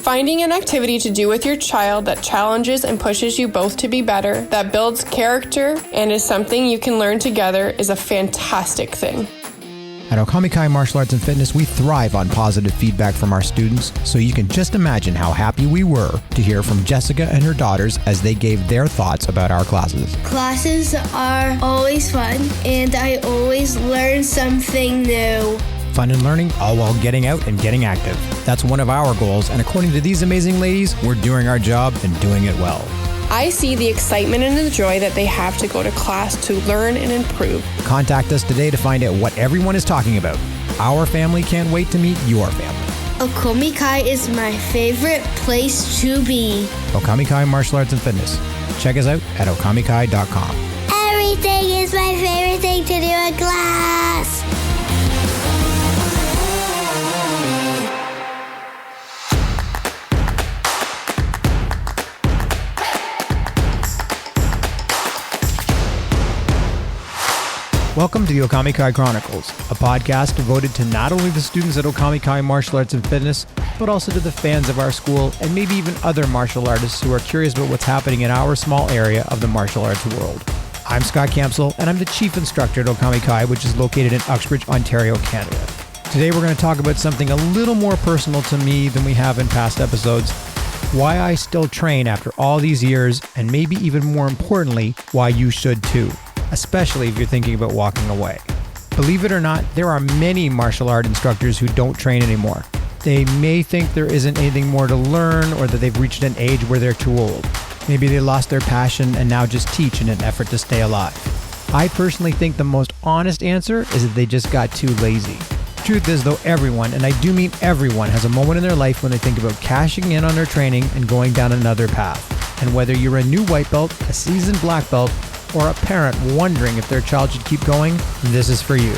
Finding an activity to do with your child that challenges and pushes you both to be better, that builds character, and is something you can learn together is a fantastic thing. At Okamikai Martial Arts and Fitness, we thrive on positive feedback from our students, so you can just imagine how happy we were to hear from Jessica and her daughters as they gave their thoughts about our classes. Classes are always fun, and I always learn something new. Fun and learning, all while getting out and getting active. That's one of our goals, and according to these amazing ladies, we're doing our job and doing it well. I see the excitement and the joy that they have to go to class to learn and improve. Contact us today to find out what everyone is talking about. Our family can't wait to meet your family. Okamikai is my favorite place to be. Okamikai Martial Arts and Fitness. Check us out at okamikai.com. Everything is my favorite thing to do in class. Welcome to the Okamikai Chronicles, a podcast devoted to not only the students at Okamikai Martial Arts and Fitness, but also to the fans of our school and maybe even other martial artists who are curious about what's happening in our small area of the martial arts world. I'm Scott Campsall, and I'm the chief instructor at Okamikai, which is located in Uxbridge, Ontario, Canada. Today we're going to talk about something a little more personal to me than we have in past episodes, why I still train after all these years, and maybe even more importantly, why you should too. Especially if you're thinking about walking away. Believe it or not, there are many martial art instructors who don't train anymore. They may think there isn't anything more to learn or that they've reached an age where they're too old. Maybe they lost their passion and now just teach in an effort to stay alive. I personally think the most honest answer is that they just got too lazy. Truth is though, everyone, and I do mean everyone, has a moment in their life when they think about cashing in on their training and going down another path. And whether you're a new white belt, a seasoned black belt, or a parent wondering if their child should keep going, this is for you.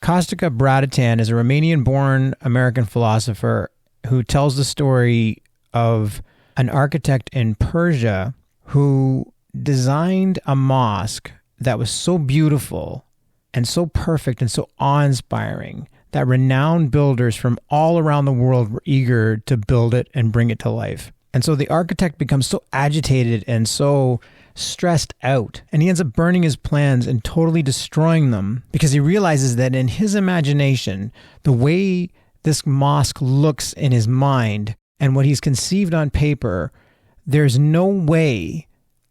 Kostka Bratatan is a Romanian-born American philosopher who tells the story of an architect in Persia who designed a mosque that was so beautiful and so perfect and so awe-inspiring that renowned builders from all around the world were eager to build it and bring it to life. And so the architect becomes so agitated and so stressed out, and he ends up burning his plans and totally destroying them because he realizes that in his imagination, the way this mosque looks in his mind and what he's conceived on paper, there's no way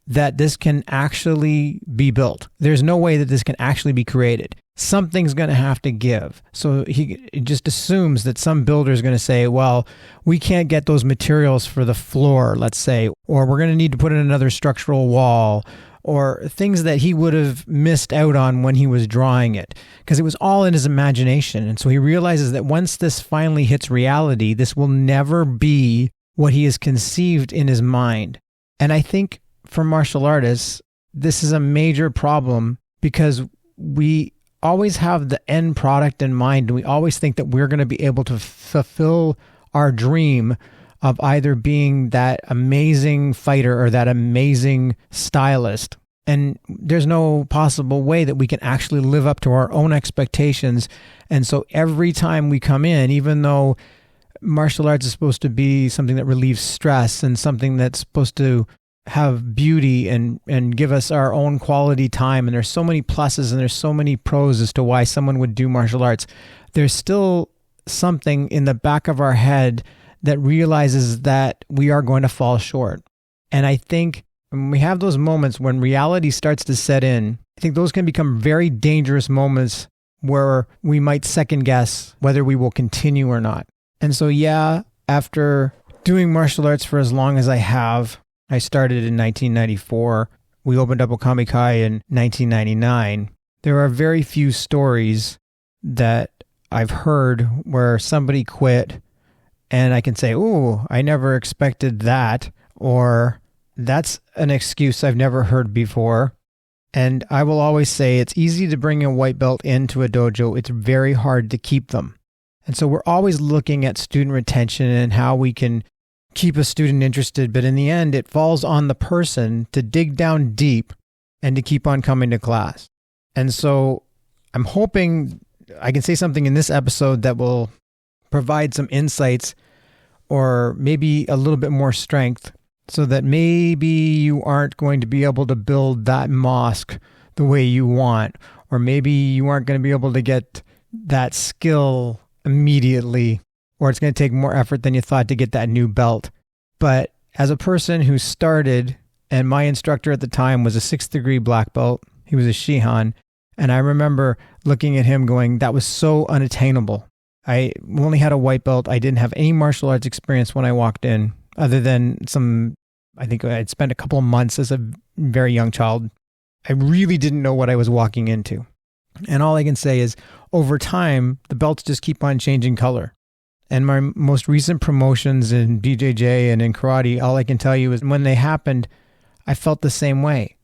that this can actually be built. There's no way that this can actually be created. Something's going to have to give. So he just assumes that some builder is going to say, well, we can't get those materials for the floor, let's say, or we're going to need to put in another structural wall, or things that he would have missed out on when he was drawing it, because it was all in his imagination. And so he realizes that once this finally hits reality, this will never be what he has conceived in his mind. And I think for martial artists, this is a major problem because we always have the end product in mind, and we always think that we're going to be able to fulfill our dream of either being that amazing fighter or that amazing stylist. And there's no possible way that we can actually live up to our own expectations. And so every time we come in, even though martial arts is supposed to be something that relieves stress and something that's supposed to have beauty and give us our own quality time, and there's so many pluses and there's so many pros as to why someone would do martial arts, there's still something in the back of our head that realizes that we are going to fall short. And I think when we have those moments when reality starts to set in, I think those can become very dangerous moments where we might second guess whether we will continue or not. And so yeah, after doing martial arts for as long as I have, I started in 1994. We opened up Okamikai in 1999. There are very few stories that I've heard where somebody quit and I can say, "Oh, I never expected that," or "That's an excuse I've never heard before." And I will always say it's easy to bring a white belt into a dojo. It's very hard to keep them. And so we're always looking at student retention and how we can keep a student interested, but in the end, it falls on the person to dig down deep and to keep on coming to class. And so I'm hoping I can say something in this episode that will provide some insights or maybe a little bit more strength so that maybe you aren't going to be able to build that mosque the way you want, or maybe you aren't going to be able to get that skill immediately, or it's going to take more effort than you thought to get that new belt. But as a person who started, and my instructor at the time was a 6th degree black belt, he was a Shihan, and I remember looking at him going, that was so unattainable. I only had a white belt. I didn't have any martial arts experience when I walked in, other than I think I'd spent a couple of months as a very young child. I really didn't know what I was walking into. And all I can say is, over time, the belts just keep on changing color. And my most recent promotions in BJJ and in karate, all I can tell you is when they happened, I felt the same way.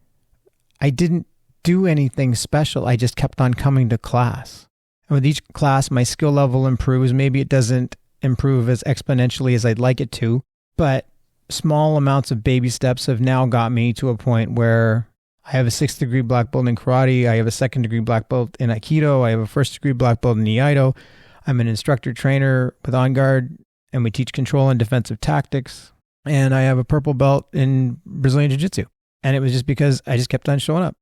I didn't do anything special. I just kept on coming to class. And with each class, my skill level improves. Maybe it doesn't improve as exponentially as I'd like it to, but small amounts of baby steps have now got me to a point where I have a 6th degree black belt in karate. I have a 2nd degree black belt in Aikido. I have a 1st degree black belt in Iaido. I'm an instructor trainer with On Guard, and we teach control and defensive tactics. And I have a purple belt in Brazilian Jiu-Jitsu. And it was just because I just kept on showing up.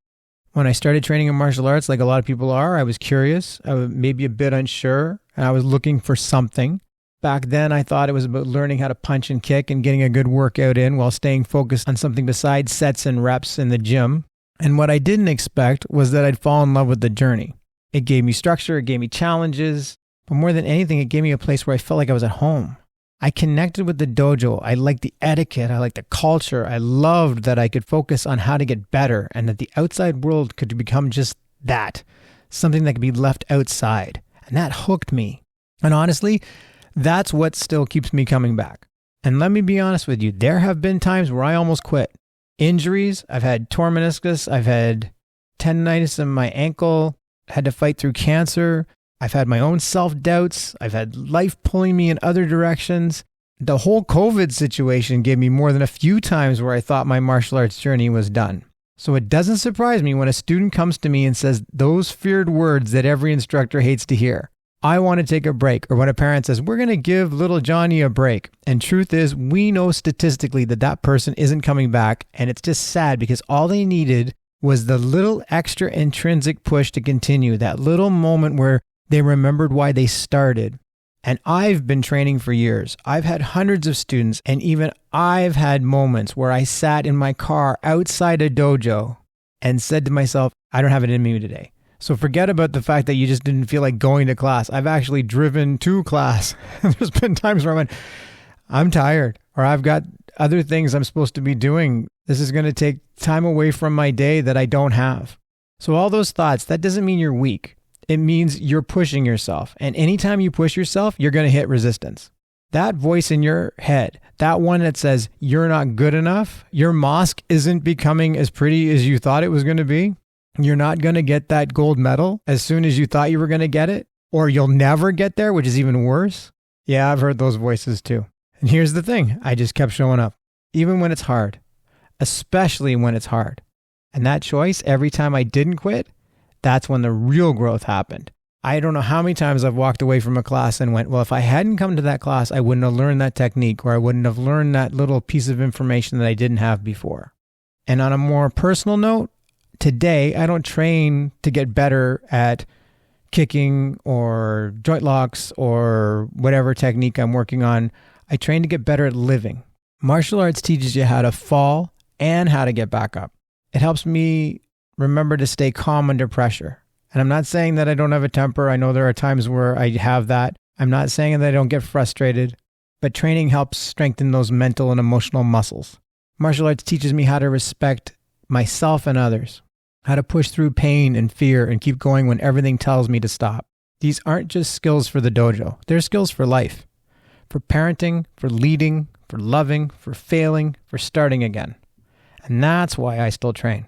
When I started training in martial arts, like a lot of people are, I was curious. I was maybe a bit unsure, and I was looking for something. Back then, I thought it was about learning how to punch and kick and getting a good workout in while staying focused on something besides sets and reps in the gym. And what I didn't expect was that I'd fall in love with the journey. It gave me structure, it gave me challenges, but more than anything, it gave me a place where I felt like I was at home. I connected with the dojo. I liked the etiquette. I liked the culture. I loved that I could focus on how to get better and that the outside world could become just that, something that could be left outside. And that hooked me. And honestly, that's what still keeps me coming back. And let me be honest with you, there have been times where I almost quit. Injuries, I've had torn meniscus, I've had tendonitis in my ankle, had to fight through cancer. I've had my own self-doubts. I've had life pulling me in other directions. The whole COVID situation gave me more than a few times where I thought my martial arts journey was done. So it doesn't surprise me when a student comes to me and says those feared words that every instructor hates to hear. I want to take a break. Or when a parent says, we're going to give little Johnny a break. And truth is, we know statistically that that person isn't coming back. And it's just sad because all they needed was the little extra intrinsic push to continue. That little moment where they remembered why they started. And I've been training for years. I've had hundreds of students, and even I've had moments where I sat in my car outside a dojo and said to myself, I don't have it in me today. So forget about the fact that you just didn't feel like going to class. I've actually driven to class. There's been times where I went, I'm tired, or I've got other things I'm supposed to be doing. This is going to take time away from my day that I don't have. So all those thoughts, that doesn't mean you're weak. It means you're pushing yourself. And anytime you push yourself, you're going to hit resistance. That voice in your head, that one that says you're not good enough, your mosque isn't becoming as pretty as you thought it was going to be, you're not going to get that gold medal as soon as you thought you were going to get it, or you'll never get there, which is even worse. Yeah, I've heard those voices too. And here's the thing, I just kept showing up, even when it's hard, especially when it's hard. And that choice, every time I didn't quit, that's when the real growth happened. I don't know how many times I've walked away from a class and went, well, if I hadn't come to that class, I wouldn't have learned that technique, or I wouldn't have learned that little piece of information that I didn't have before. And on a more personal note, today, I don't train to get better at kicking or joint locks or whatever technique I'm working on. I train to get better at living. Martial arts teaches you how to fall and how to get back up. It helps me remember to stay calm under pressure. And I'm not saying that I don't have a temper. I know there are times where I have that. I'm not saying that I don't get frustrated, but training helps strengthen those mental and emotional muscles. Martial arts teaches me how to respect myself and others, how to push through pain and fear and keep going when everything tells me to stop. These aren't just skills for the dojo. They're skills for life, for parenting, for leading, for loving, for failing, for starting again. And that's why I still train.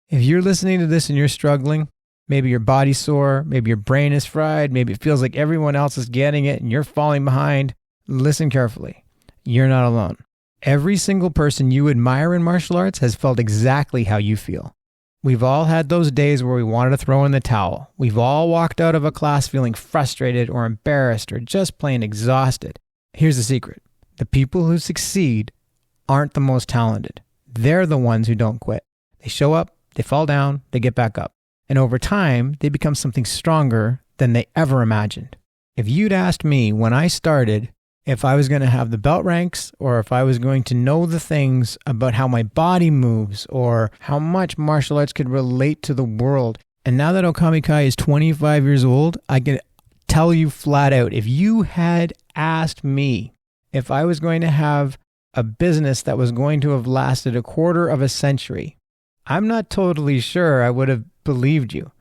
If you're listening to this and you're struggling, maybe your body's sore, maybe your brain is fried, maybe it feels like everyone else is getting it and you're falling behind, listen carefully. You're not alone. Every single person you admire in martial arts has felt exactly how you feel. We've all had those days where we wanted to throw in the towel. We've all walked out of a class feeling frustrated or embarrassed or just plain exhausted. Here's the secret. The people who succeed aren't the most talented. They're the ones who don't quit. They show up, they fall down, they get back up. And over time, they become something stronger than they ever imagined. If you'd asked me when I started if I was going to have the belt ranks or if I was going to know the things about how my body moves or how much martial arts could relate to the world, and now that Okami Kai is 25 years old, I can tell you flat out, if you had asked me if I was going to have a business that was going to have lasted a quarter of a century, I'm not totally sure I would have believed you.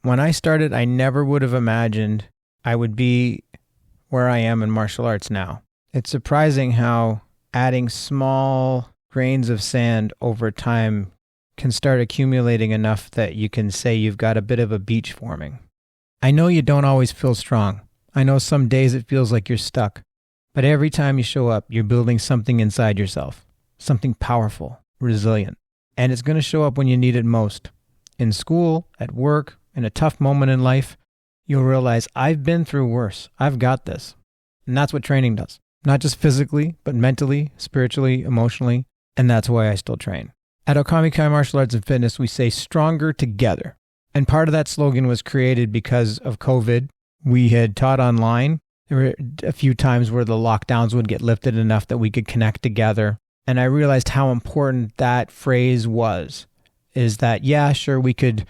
When I started, I never would have imagined I would be where I am in martial arts now. It's surprising how adding small grains of sand over time can start accumulating enough that you can say you've got a bit of a beach forming. I know you don't always feel strong. I know some days it feels like you're stuck. But every time you show up, you're building something inside yourself, something powerful, resilient. And it's going to show up when you need it most. In school, at work, in a tough moment in life, you'll realize I've been through worse. I've got this. And that's what training does. Not just physically, but mentally, spiritually, emotionally. And that's why I still train. At Okami Kai Martial Arts and Fitness, we say stronger together. And part of that slogan was created because of COVID. We had taught online. There were a few times where the lockdowns would get lifted enough that we could connect together. And I realized how important that phrase was. Is that, yeah, sure, we could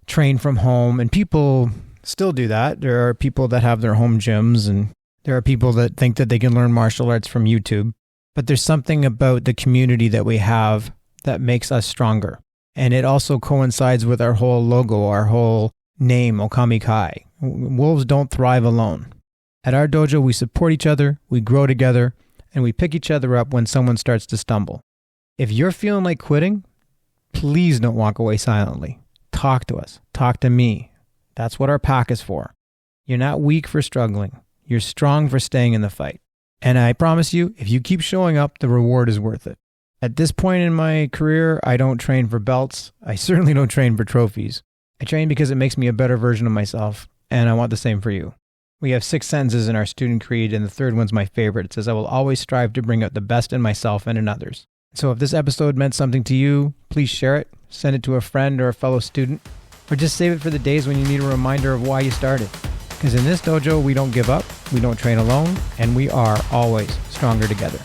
train from home. And people still do that. There are people that have their home gyms, and there are people that think that they can learn martial arts from YouTube. But there's something about the community that we have that makes us stronger. And it also coincides with our whole logo, our whole name, Okami Kai. Wolves don't thrive alone. At our dojo, we support each other, we grow together, and we pick each other up when someone starts to stumble. If you're feeling like quitting, please don't walk away silently. Talk to us. Talk to me. That's what our pack is for. You're not weak for struggling. You're strong for staying in the fight. And I promise you, if you keep showing up, the reward is worth it. At this point in my career, I don't train for belts. I certainly don't train for trophies. I train because it makes me a better version of myself, and I want the same for you. We have 6 sentences in our student creed, and the third one's my favorite. It says, I will always strive to bring out the best in myself and in others. So if this episode meant something to you, please share it, send it to a friend or a fellow student, or just save it for the days when you need a reminder of why you started. Because in this dojo, we don't give up, we don't train alone, and we are always stronger together.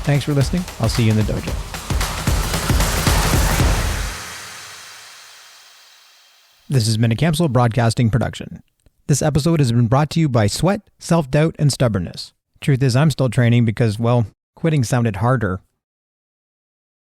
Thanks for listening. I'll see you in the dojo. This has been a Campsall Broadcasting production. This episode has been brought to you by sweat, self-doubt, and stubbornness. Truth is, I'm still training because, well, quitting sounded harder